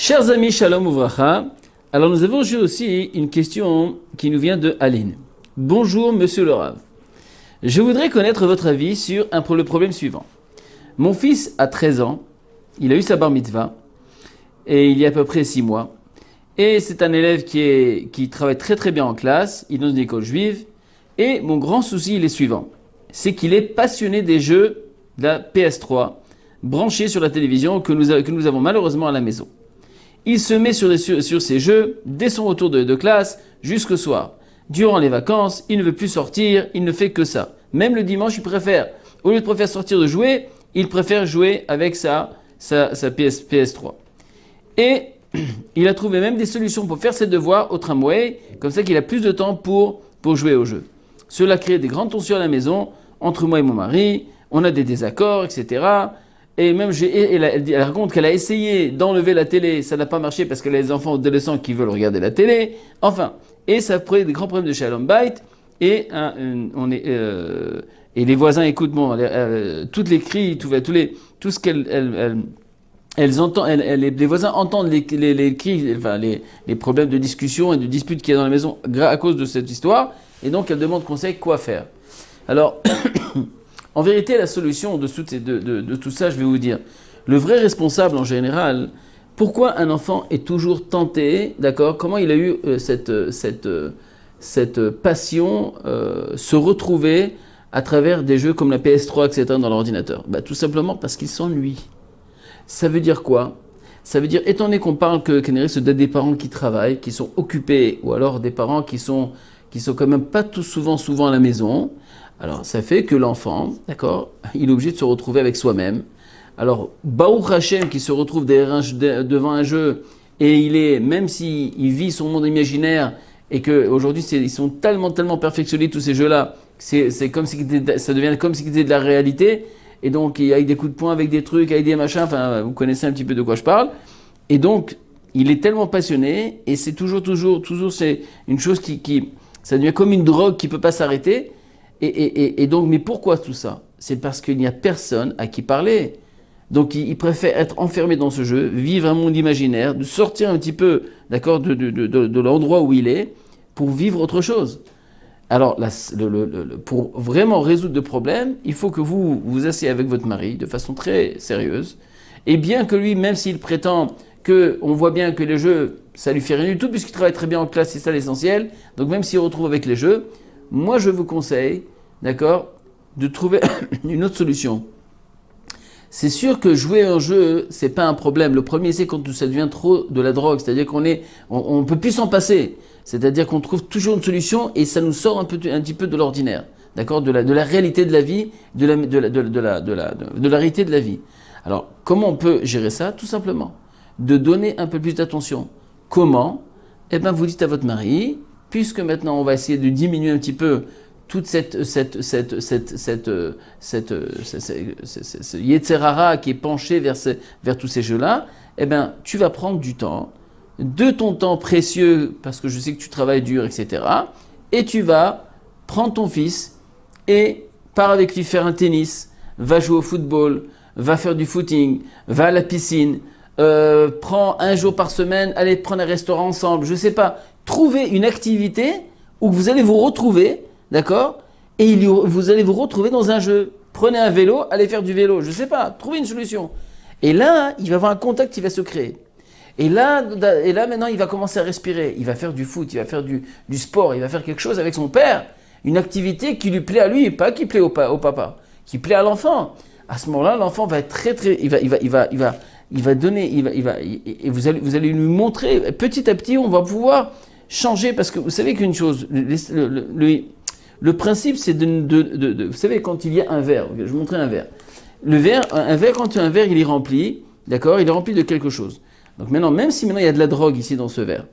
Chers amis, shalom uvracha. Alors nous avons aujourd'hui aussi une question qui nous vient de Aline. Bonjour monsieur le Rav. Je voudrais connaître votre avis sur le problème suivant. Mon fils a 13 ans, il a eu sa bar mitzvah, et il y a à peu près 6 mois. Et c'est un élève qui travaille très très bien en classe, il est dans une école juive. Et mon grand souci, il est suivant. C'est qu'il est passionné des jeux de la PS3, branchés sur la télévision que nous avons malheureusement à la maison. Il se met sur ces jeux dès son retour de classe jusqu'au soir. Durant les vacances, il ne veut plus sortir, il ne fait que ça. Même le dimanche, au lieu de préférer sortir de jouer, il préfère jouer avec sa PS3. Et il a trouvé même des solutions pour faire ses devoirs au tramway, comme ça qu'il a plus de temps pour jouer au jeu. Cela crée des grandes tensions à la maison, entre moi et mon mari, on a des désaccords, etc. Et même, elle raconte qu'elle a essayé d'enlever la télé, ça n'a pas marché parce qu'elle a des enfants adolescents qui veulent regarder la télé. Enfin, et ça crée des grands problèmes de shalom bayit. Et les voisins écoutent toutes les cris, tout ce qu'elles entendent. Les voisins entendent les cris, enfin les problèmes de discussion et de disputes qu'il y a dans la maison à cause de cette histoire. Et donc, elles demandent conseil quoi faire. Alors. En vérité, la solution de tout ça, je vais vous dire, le vrai responsable en général, pourquoi un enfant est toujours tenté, d'accord, comment il a eu cette passion, se retrouver à travers des jeux comme la PS3, etc. dans l'ordinateur? Tout simplement parce qu'il s'ennuie. Ça veut dire quoi? Ça veut dire, étant donné qu'on parle que c'est des parents qui travaillent, qui sont occupés, ou alors des parents qui sont quand même pas tout souvent à la maison. Alors, ça fait que l'enfant, d'accord, il est obligé de se retrouver avec soi-même. Alors, Baruch Hashem qui se retrouve devant un jeu, et même s'il vit son monde imaginaire, et qu'aujourd'hui, ils sont tellement perfectionnés, tous ces jeux-là, c'est comme si ça devient comme si c'était de la réalité, et donc, avec des coups de poing, avec des trucs, avec des machins, enfin, vous connaissez un petit peu de quoi je parle. Et donc, il est tellement passionné, et c'est toujours, c'est une chose ça devient comme une drogue qui ne peut pas s'arrêter. Et donc, mais pourquoi tout ça? C'est parce qu'il n'y a personne à qui parler. Donc, il préfère être enfermé dans ce jeu, vivre un monde imaginaire, de sortir un petit peu, d'accord, de l'endroit où il est, pour vivre autre chose. Alors, pour vraiment résoudre le problème, il faut que vous vous asseyez avec votre mari de façon très sérieuse. Et bien que lui, même s'il prétend qu'on voit bien que les jeux, ça lui fait rien du tout, puisqu'il travaille très bien en classe, c'est ça l'essentiel. Donc, même s'il retrouve avec les jeux, moi, je vous conseille, d'accord, de trouver une autre solution. C'est sûr que jouer un jeu, c'est pas un problème. Le premier, c'est quand ça devient trop de la drogue, c'est-à-dire on peut plus s'en passer. C'est-à-dire qu'on trouve toujours une solution et ça nous sort un petit peu de l'ordinaire, d'accord, de la réalité de la vie, de la réalité de la vie. Alors, comment on peut gérer ça? Tout simplement, de donner un peu plus d'attention. Comment? Eh bien, vous dites à votre mari, puisque maintenant on va essayer de diminuer un petit peu toute ce Yetzerara qui est penché vers tous ces jeux-là, eh bien, tu vas prendre du temps, de ton temps précieux, parce que je sais que tu travailles dur, etc. Et tu vas prendre ton fils et pars avec lui faire un tennis, va jouer au football, va faire du footing, va à la piscine, prends un jour par semaine, allez prendre un restaurant ensemble, je sais pas. Trouvez une activité où vous allez vous retrouver, d'accord, et vous allez vous retrouver dans un jeu. Prenez un vélo, allez faire du vélo, je ne sais pas, trouvez une solution. Et là, il va y avoir un contact qui va se créer. Et là, maintenant, il va commencer à respirer. Il va faire du foot, il va faire du sport, il va faire quelque chose avec son père. Une activité qui lui plaît à lui, pas qui plaît au papa, qui plaît à l'enfant. À ce moment-là, l'enfant va être il va donner, et vous allez lui montrer, petit à petit, on va pouvoir changer, parce que vous savez qu'une chose, le principe, c'est vous savez, quand il y a un verre, je vais vous montrer un verre. Quand un verre, il est rempli, d'accord, il est rempli de quelque chose. Donc maintenant, même si maintenant il y a de la drogue ici dans ce verre,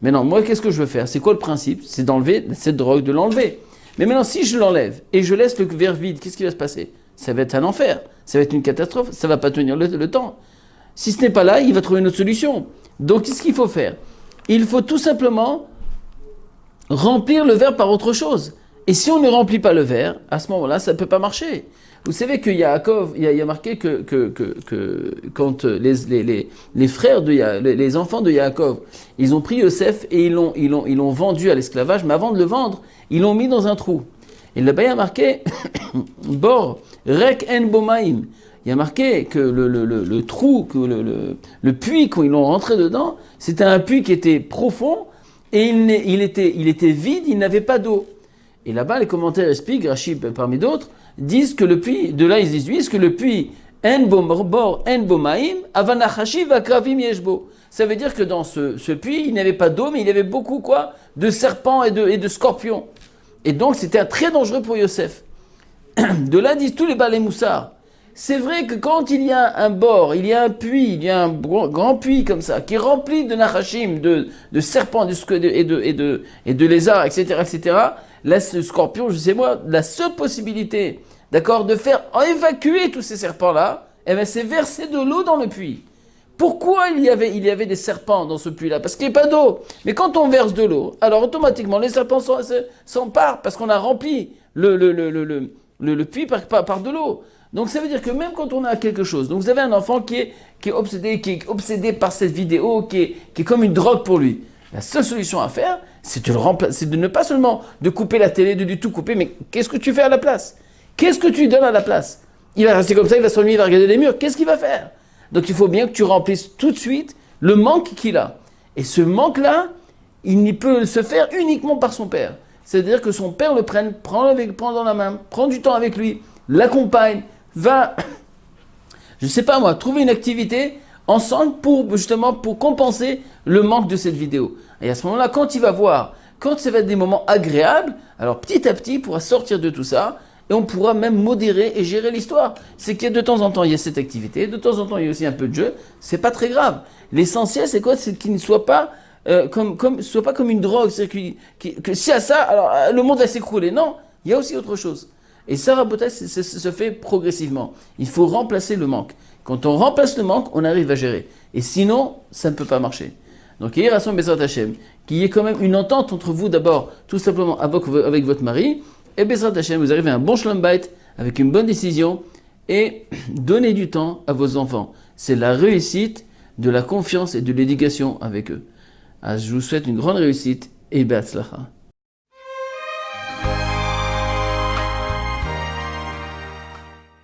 maintenant, moi, qu'est-ce que je veux faire? C'est quoi le principe? C'est d'enlever cette drogue, de l'enlever. Mais maintenant, si je l'enlève et je laisse le verre vide, qu'est-ce qui va se passer? Ça va être un enfer, ça va être une catastrophe, ça ne va pas tenir le temps. Si ce n'est pas là, il va trouver une autre solution. Donc, qu'est-ce qu'il faut faire? Il faut tout simplement remplir le verre par autre chose. Et si on ne remplit pas le verre, à ce moment-là, ça ne peut pas marcher. Vous savez que Yaakov, il y a marqué que quand les frères les enfants de Yaakov, ils ont pris Yosef et ils l'ont vendu à l'esclavage, mais avant de le vendre, ils l'ont mis dans un trou. Et là-bas, il y a marqué Bor, Rek en Bomaim. Il y a marqué que le trou, que le puits, quand ils l'ont rentré dedans, c'était un puits qui était profond et il était vide, il n'avait pas d'eau. Et là-bas, les commentaires expliquent, Rachid parmi d'autres, disent que le puits, de là ils disent que le puits En Bor En Bomaim, Avanachashi Vakravim Yeshbo. Ça veut dire que dans ce puits, il n'y avait pas d'eau, mais il y avait beaucoup quoi, de serpents et de scorpions. Et donc c'était très dangereux pour Yosef. De là disent tous les balais moussards. C'est vrai que quand il y a un bord, il y a un puits, il y a un grand puits comme ça, qui est rempli de nachashim, de serpents et de lézards, etc., là, ce scorpion, je sais moi, la seule possibilité, d'accord, de faire évacuer tous ces serpents-là, eh bien, c'est verser de l'eau dans le puits. Pourquoi il y avait des serpents dans ce puits-là? Parce qu'il n'y a pas d'eau. Mais quand on verse de l'eau, alors automatiquement, les serpents s'emparent parce qu'on a rempli le puits par de l'eau. Donc ça veut dire que même quand on a quelque chose, donc vous avez un enfant qui est obsédé par cette vidéo, qui est comme une drogue pour lui. La seule solution à faire, c'est de ne pas seulement de couper la télé, de du tout couper, mais qu'est-ce que tu fais à la place? Qu'est-ce que tu donnes à la place? Il va rester comme ça, il va s'ennuyer, il va regarder les murs, qu'est-ce qu'il va faire? Donc il faut bien que tu remplisses tout de suite le manque qu'il a. Et ce manque-là, il n'y peut se faire uniquement par son père. C'est-à-dire que son père le prend dans la main, prend du temps avec lui, l'accompagne, va, je ne sais pas moi, trouver une activité ensemble pour compenser le manque de cette vidéo. Et à ce moment-là, quand il va voir, quand ça va être des moments agréables, alors petit à petit, il pourra sortir de tout ça et on pourra même modérer et gérer l'histoire. C'est que de temps en temps, il y a cette activité, de temps en temps, il y a aussi un peu de jeu, c'est pas très grave. L'essentiel, c'est quoi? C'est qu'il ne soit pas soit pas comme une drogue, c'est-à-dire que si à ça, alors le monde va s'écrouler. Non, il y a aussi autre chose. Et ça, Rabotai, ça se fait progressivement. Il faut remplacer le manque. Quand on remplace le manque, on arrive à gérer. Et sinon, ça ne peut pas marcher. Donc, il y a Rasson Bezrat Hashem, qu'il y ait quand même une entente entre vous d'abord, tout simplement avec votre mari, et Bezrat Hashem, vous arrivez à un bon shalom bayit, avec une bonne décision, et donnez du temps à vos enfants. C'est la réussite de la confiance et de l'éducation avec eux. Je vous souhaite une grande réussite et be'atzlacha.